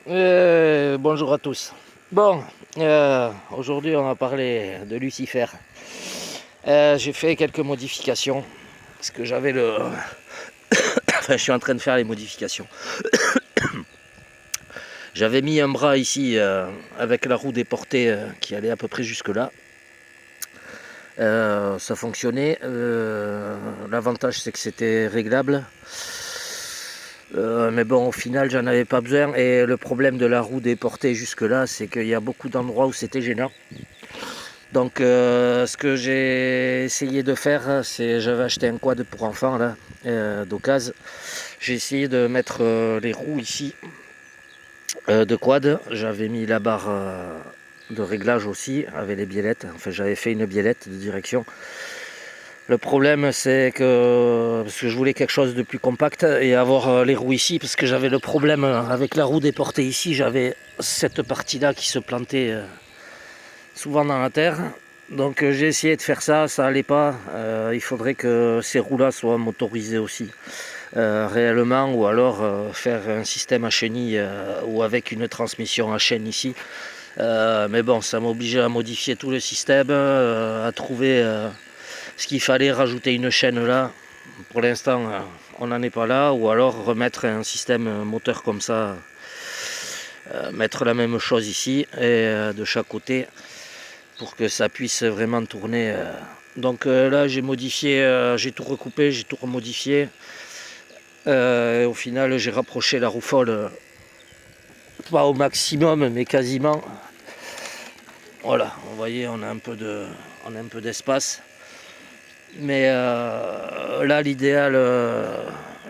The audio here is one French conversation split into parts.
Bonjour à tous. Bon, aujourd'hui on va parler de Lucifer. J'ai fait quelques modifications parce que j'avais le. Enfin, je suis en train de faire les modifications. J'avais mis un bras ici avec la roue déportée qui allait à peu près jusque là. Ça fonctionnait. L'avantage c'est que c'était réglable. Mais bon, au final, j'en avais pas besoin. Et le problème de la roue déportée jusque-là, c'est qu'il y a beaucoup d'endroits où c'était gênant. Donc, ce que j'ai essayé de faire, c'est j'avais acheté un quad pour enfants là, d'occasion. J'ai essayé de mettre les roues ici de quad. J'avais mis la barre de réglage aussi avec les biellettes. Enfin, j'avais fait une biellette de direction. Le problème, c'est que parce que je voulais quelque chose de plus compact et avoir les roues ici, parce que j'avais le problème avec la roue déportée ici, j'avais cette partie-là qui se plantait souvent dans la terre. Donc j'ai essayé de faire ça, ça allait pas. Il faudrait que ces roues-là soient motorisées aussi, réellement, ou alors faire un système à chenille ou avec une transmission à chaîne ici. Mais bon, ça m'obligeait à modifier tout le système, à trouver ce qu'il fallait, rajouter une chaîne là. Pour l'instant, on n'en est pas là, ou alors remettre un système moteur comme ça, mettre la même chose ici et de chaque côté pour que ça puisse vraiment tourner. Donc là, j'ai modifié, j'ai tout recoupé, j'ai tout remodifié. Au final, j'ai rapproché la roue folle, pas au maximum, mais quasiment. Voilà, vous voyez, on a un peu d'espace. Mais là, l'idéal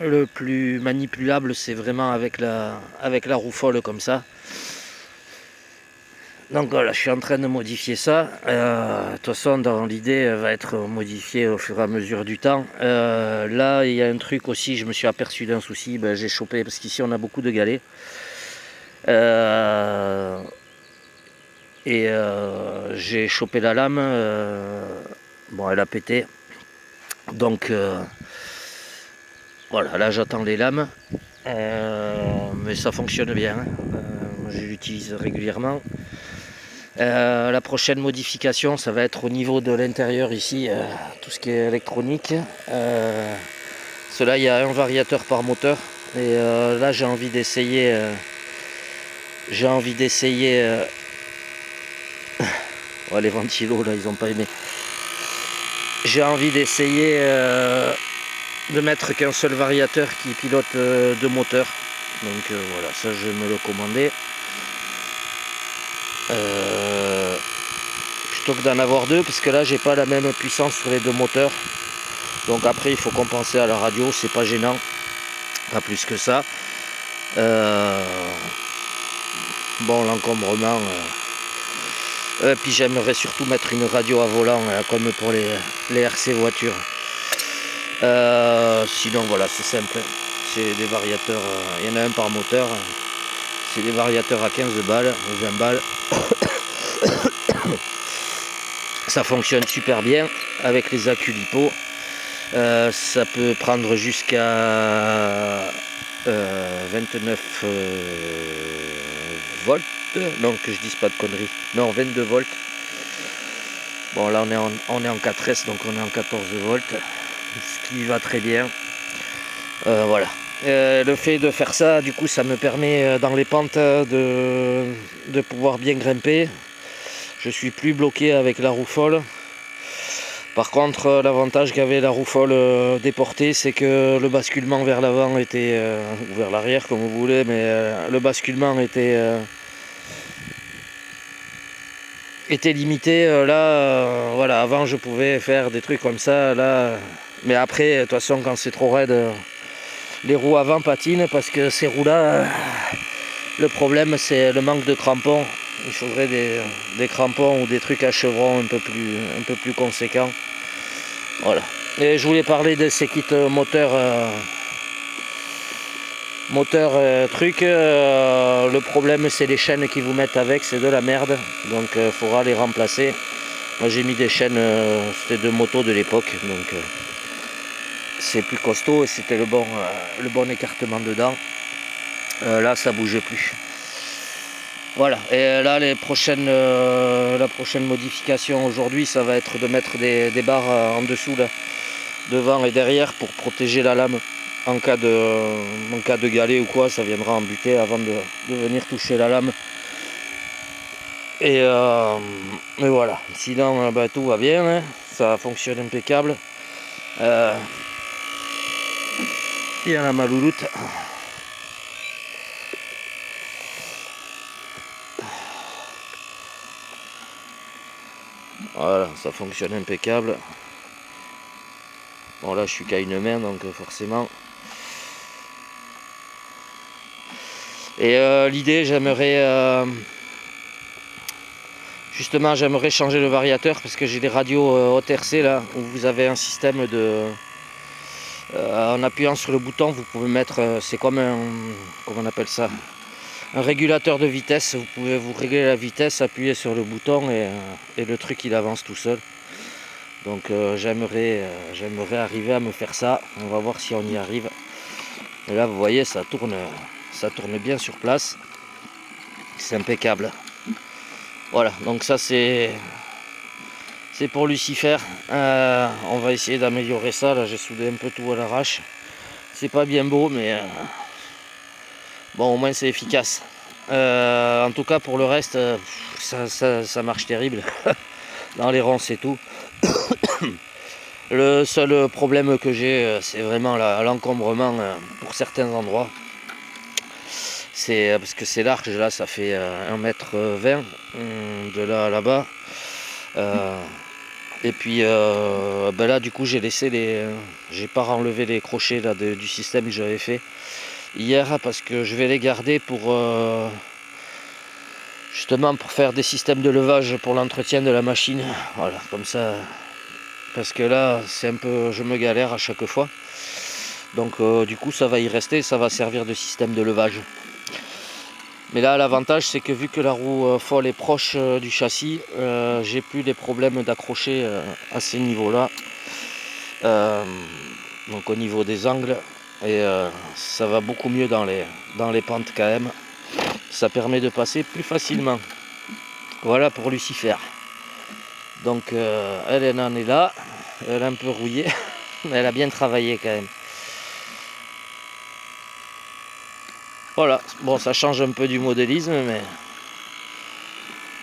le plus manipulable, c'est vraiment avec la roue folle comme ça. Donc voilà, je suis en train de modifier ça. De toute façon, dans l'idée, va être modifié au fur et à mesure du temps. Là, il y a un truc aussi, je me suis aperçu d'un souci. J'ai chopé, parce qu'ici, on a beaucoup de galets. J'ai chopé la lame. Bon, elle a pété. Donc voilà, là, j'attends les lames. Mais ça fonctionne bien. Je l'utilise régulièrement. La prochaine modification, ça va être au niveau de l'intérieur ici, tout ce qui est électronique. Cela, il y a un variateur par moteur. Et là, j'ai envie d'essayer. Ouais, les ventilos, là, ils n'ont pas aimé. J'ai envie d'essayer de mettre qu'un seul variateur qui pilote deux moteurs. Donc voilà, ça, je vais me le commander. Plutôt que d'en avoir deux, parce que là j'ai pas la même puissance sur les deux moteurs. Donc après il faut compenser à la radio, c'est pas gênant, pas plus que ça. Bon, l'encombrement, puis j'aimerais surtout mettre une radio à volant comme pour les RC voitures. Sinon voilà, c'est simple, c'est des variateurs, il y en a un par moteur, c'est des variateurs à 15 balles ou 20 balles. Ça fonctionne super bien avec les accus LiPo. Ça peut prendre jusqu'à 29 volts. Non, que je dise pas de conneries. Non, 22 volts. Bon, là on est en 4S, donc on est en 14 volts. Ce qui va très bien. Voilà. Le fait de faire ça, du coup, ça me permet dans les pentes de pouvoir bien grimper. Je suis plus bloqué avec la roue folle. Par contre, l'avantage qu'avait la roue folle déportée, c'est que le basculement vers l'avant était, ou vers l'arrière comme vous voulez, mais le basculement était limité. Là, voilà, avant je pouvais faire des trucs comme ça. Là, mais après, de toute façon, quand c'est trop raide, les roues avant patinent parce que ces roues-là, le problème c'est le manque de crampons. Il faudrait des crampons ou des trucs à chevron un peu plus conséquents. Voilà. Et je voulais parler de ces kits moteurs. Truc. Le problème c'est les chaînes qu'ils vous mettent avec, c'est de la merde. Donc il faudra les remplacer. Moi j'ai mis des chaînes, c'était de moto de l'époque. Donc c'est plus costaud et c'était le bon écartement dedans. Là ça bougeait plus. Voilà, et là la prochaine modification aujourd'hui, ça va être de mettre des barres en dessous là, devant et derrière pour protéger la lame en cas de galet ou quoi, ça viendra en butée avant de venir toucher la lame. Et voilà, sinon bah, tout va bien, hein. Ça fonctionne impeccable. Il y a la malouloute. Voilà, ça fonctionne impeccable. Bon là je suis qu'à une main donc forcément. Et l'idée, justement j'aimerais changer le variateur parce que j'ai des radios haute RC là où vous avez un système de en appuyant sur le bouton vous pouvez mettre c'est comme un, comment on appelle ça, un régulateur de vitesse. Vous pouvez vous régler la vitesse, appuyer sur le bouton et le truc il avance tout seul. Donc j'aimerais arriver à me faire ça. On va voir si on y arrive. Et là vous voyez ça tourne bien sur place. C'est impeccable. Voilà, donc ça c'est pour Lucifer. On va essayer d'améliorer ça. Là j'ai soudé un peu tout à l'arrache. C'est pas bien beau mais bon au moins c'est efficace. En tout cas pour le reste ça marche terrible. Dans les ronces et tout. Le seul problème que j'ai c'est vraiment l'encombrement pour certains endroits. C'est parce que c'est large, là ça fait 1,20 m de là à là-bas. Et puis ben là du coup j'ai pas enlevé les crochets là, du système que j'avais fait hier parce que je vais les garder pour justement pour faire des systèmes de levage pour l'entretien de la machine. Voilà, comme ça, parce que là c'est un peu, je me galère à chaque fois. Donc du coup ça va y rester, ça va servir de système de levage. Mais là l'avantage c'est que vu que la roue folle est proche du châssis, j'ai plus les problèmes d'accrocher à ces niveaux là. Donc au niveau des angles, et ça va beaucoup mieux dans les pentes quand même. Ça permet de passer plus facilement. Voilà pour Lucifer. Donc elle en est là, elle est un peu rouillée, mais elle a bien travaillé quand même. Voilà, bon ça change un peu du modélisme, mais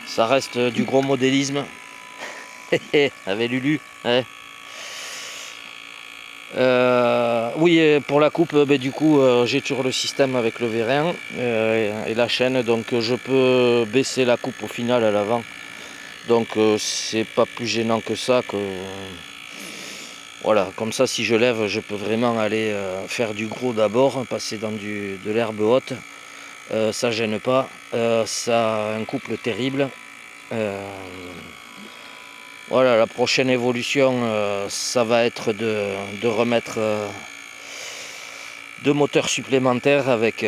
ça reste du gros modélisme. Avec Lulu, hein. Oui, pour la coupe, du coup j'ai toujours le système avec le vérin et la chaîne, donc je peux baisser la coupe au final à l'avant. Donc c'est pas plus gênant que ça. Voilà, comme ça si je lève, je peux vraiment aller faire du gros d'abord, passer dans de l'herbe haute. Ça gêne pas. Ça a un couple terrible. Voilà, la prochaine évolution, ça va être de remettre 2 moteurs supplémentaires avec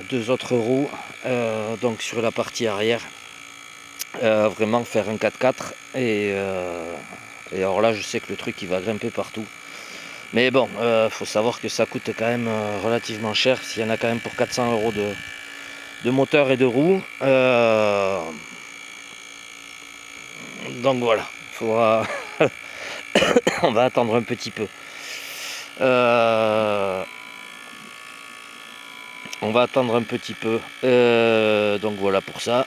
2 autres roues, donc sur la partie arrière. Vraiment faire un 4x4 et alors là je sais que le truc il va grimper partout. Mais bon, faut savoir que ça coûte quand même relativement cher. S'il y en a quand même pour 400 € de moteur et de roues. Donc voilà, faudra on va attendre un petit peu. On va attendre un petit peu. Donc voilà pour ça.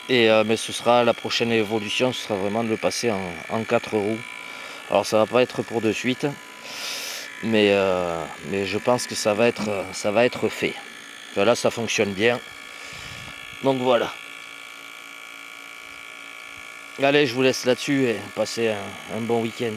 Et mais ce sera la prochaine évolution, ce sera vraiment de le passer en 4 roues. Alors ça va pas être pour de suite, mais je pense que ça va être fait. Là ça fonctionne bien. Donc voilà. Allez, je vous laisse là-dessus et passez un bon week-end.